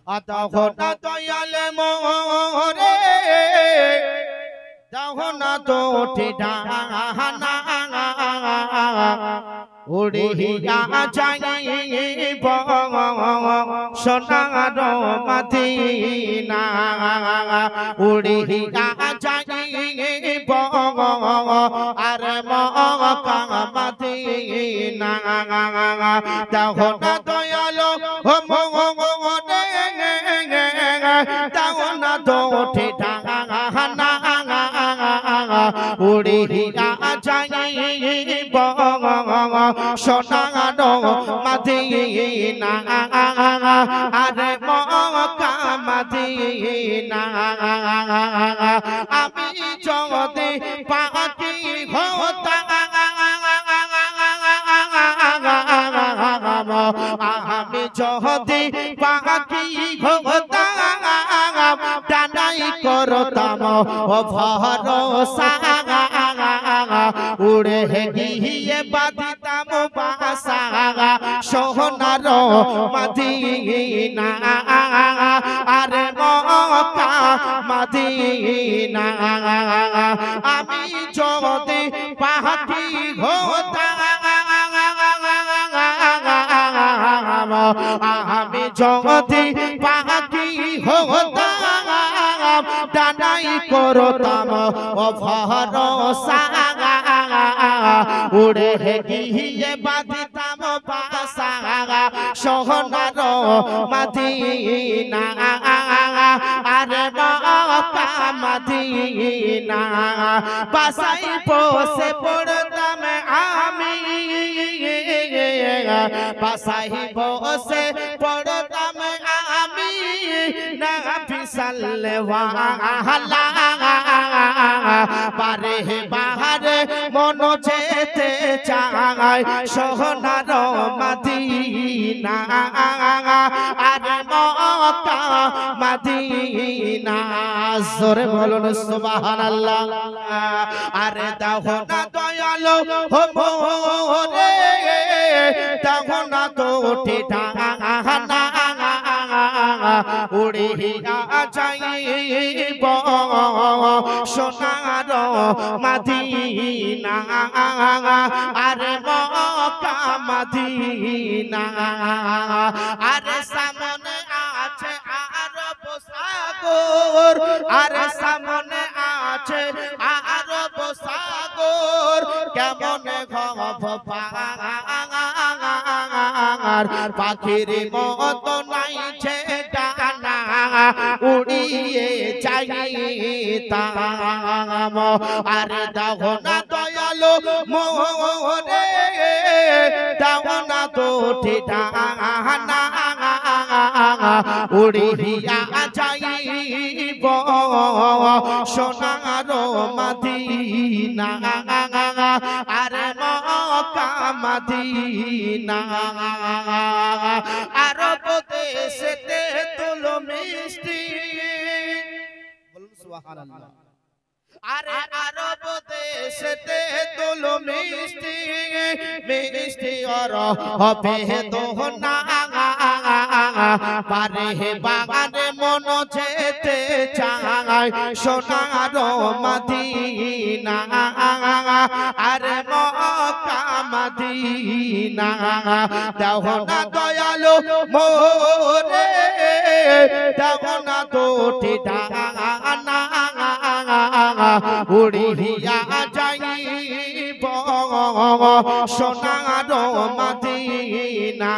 আদাও না দয়াল মোরে দাও না তো ঠিকানা উড়িয়া যাইব সোনার মদিনা উড়িয়া যাইব আর মক্কা মদিনা দাও না দয়াল মোরে দাও না তো ঠিকানা উড়িয়া যাইব সোনার মদিনা আরে মক্কা মদিনা আমি যদি পাখি হতাম আমি যদি পাখি হতাম ডানাই করতাম ভরসা উড়ে গিয়ে বাঁধিতাম বাসা সোনার মদিনা আরে মক্কা মদিনা আমি যদি পাখি হতাম আমি যদি পাখি হতাম ডানাই করতাম ভরসা উড়ে গিয়ে বাঁধিতাম বাসা সোনার মদিনা আরে মক্কা মদিনা বাসাই বসে পড়তাম আমি বাসাই বসে পড়তাম আমি না বিশালওয়ালা বারে বাহারে মন যেতে চায় সোনার মদিনা আরে মক্কা মদিনা জোরে বলুন সুবহানাল্লাহ আরে দাও না দয়াল মোরে দাও না তো ঠিকানা উড়িয়া যাইব সোনার মদিনা আরে মক্কা মদিনা আরে সামনে আছে আরব সাগর আরে সামনে আছে আরব সাগর কেমন ঘব পার পাখির মত নাই ডানা উড়িয়ে যাইতাম আরে দাও না দয়াল মোরে দাও না তো ঠিকানা উড়িয়া যাইব সোনার মদিনা আরে মক্কা মদিনা আরব দেশেতে তুল মিষ্টি বলুন সুবহানাল্লাহ আরে আরব দেশেতে তুল মিষ্টি মিষ্টি আর হবে দোহনা পারে বাগানে মন যেতে চায় সোনার মদিনা আরে মক্কা মদিনা দাও না দয়াল মোরে দাও না তো ঠিকানা উড়িয়া যাইব সোনার মদিনা